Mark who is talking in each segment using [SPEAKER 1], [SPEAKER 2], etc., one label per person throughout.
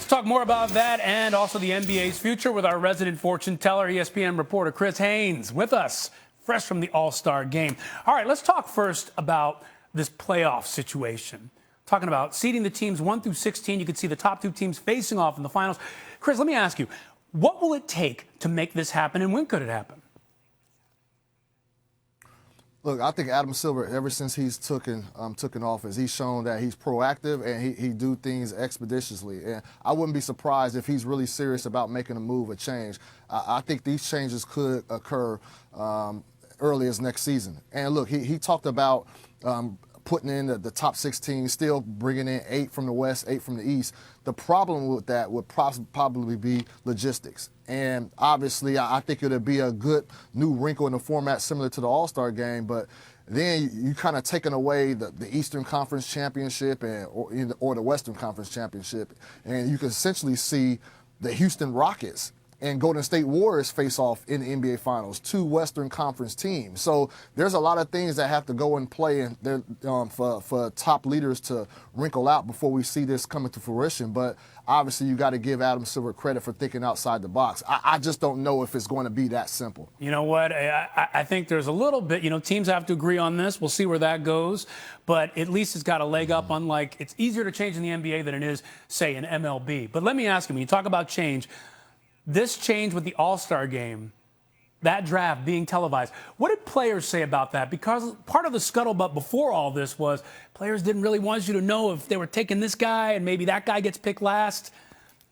[SPEAKER 1] Let's talk more about that and also the NBA's future with our resident fortune teller, ESPN reporter Chris Haynes, with us, fresh from the AllStar Game. All right, let's talk first about this playoff situation. Talking about seeding the teams 1 through 16. You can see the top 2 teams facing off in the finals. Chris, let me ask you, what will it take to make this happen, and when could it happen?
[SPEAKER 2] Look, I think Adam Silver, ever since he's taken office, he's shown that he's proactive and he do things expeditiously. And I wouldn't be surprised if he's really serious about making a move, a change. I think these changes could occur early as next season. And look, he talked about putting in the top 16, still bringing in 8 from the West, 8 from the East. The problem with that would probably be logistics. And obviously, I think it would be a good new wrinkle in the format similar to the AllStar Game, but then you kind of taking away the Eastern Conference Championship or the Western Conference Championship, and you can essentially see the Houston Rockets and Golden State Warriors face off in the NBA Finals, 2 Western Conference teams. So there's a lot of things that have to go in play and for top leaders to wrinkle out before we see this coming to fruition. But obviously, you got to give Adam Silver credit for thinking outside the box. I just don't know if it's going to be that simple.
[SPEAKER 1] You know what? I think there's a little bit, teams have to agree on this. We'll see where that goes. But at least it's got a leg up, unlike it's easier to change in the NBA than it is, say, in MLB. But let me ask you, when you talk about change, this change with the AllStar Game, that draft being televised, what did players say about that? Because part of the scuttlebutt before all this was players didn't really want you to know if they were taking this guy and maybe that guy gets picked last.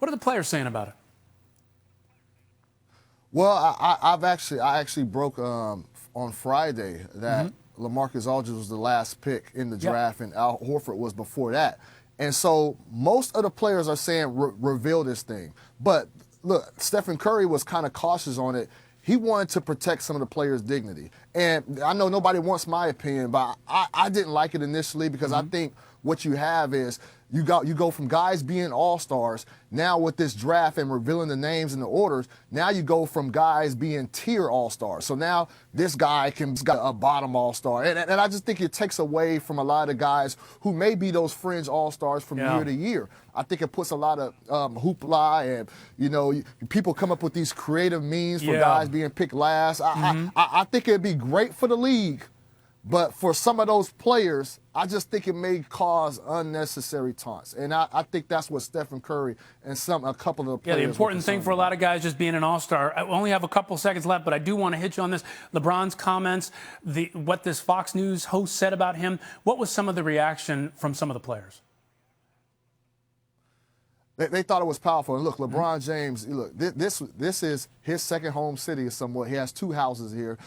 [SPEAKER 1] What are the players saying about it?
[SPEAKER 2] Well, I actually broke on Friday that LaMarcus Aldridge was the last pick in the draft, and Al Horford was before that. And so most of the players are saying reveal this thing. But look, Stephen Curry was kind of cautious on it. He wanted to protect some of the players' dignity. And I know nobody wants my opinion, but I didn't like it initially because I think what you have is you go from guys being all-stars, now with this draft and revealing the names and the orders, now you go from guys being tier all-stars. So now this guy can got a bottom all-star. And I just think it takes away from a lot of guys who may be those fringe all-stars from year to year. I think it puts a lot of hoopla and, people come up with these creative means for guys being picked last. I think it'd be great for the league. But for some of those players, I just think it may cause unnecessary taunts. And I think that's what Stephen Curry and a couple of the players.
[SPEAKER 1] Yeah, the important thing for a lot of guys just being an all-star. I only have a couple seconds left, but I do want to hit you on this. LeBron's comments, what this Fox News host said about him. What was some of the reaction from some of the players?
[SPEAKER 2] They thought it was powerful. And look, LeBron James, look, this is his second home city somewhat. He has 2 houses here.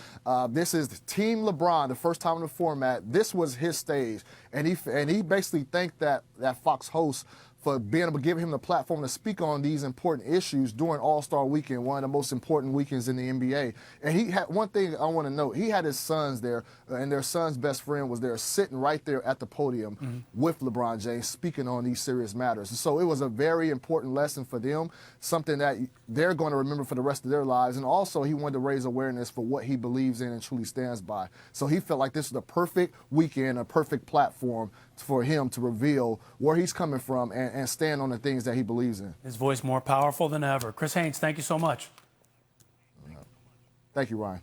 [SPEAKER 2] This is Team LeBron, the first time in the format. This was his stage. And he basically thanked that Fox host for being able to give him the platform to speak on these important issues during All-Star Weekend, one of the most important weekends in the NBA. And he had one thing I want to note. He had his sons there, and their son's best friend was there sitting right there at the podium with LeBron James speaking on these serious matters. And so it was a very important lesson for them, something that they're going to remember for the rest of their lives. And also he wanted to raise awareness for what he believes in and truly stands by. So he felt like this was a perfect weekend, a perfect platform for him to reveal where he's coming from and stand on the things that he believes in.
[SPEAKER 1] His voice more powerful than ever. Chris Haynes, thank you so much.
[SPEAKER 2] Thank you, Ryan.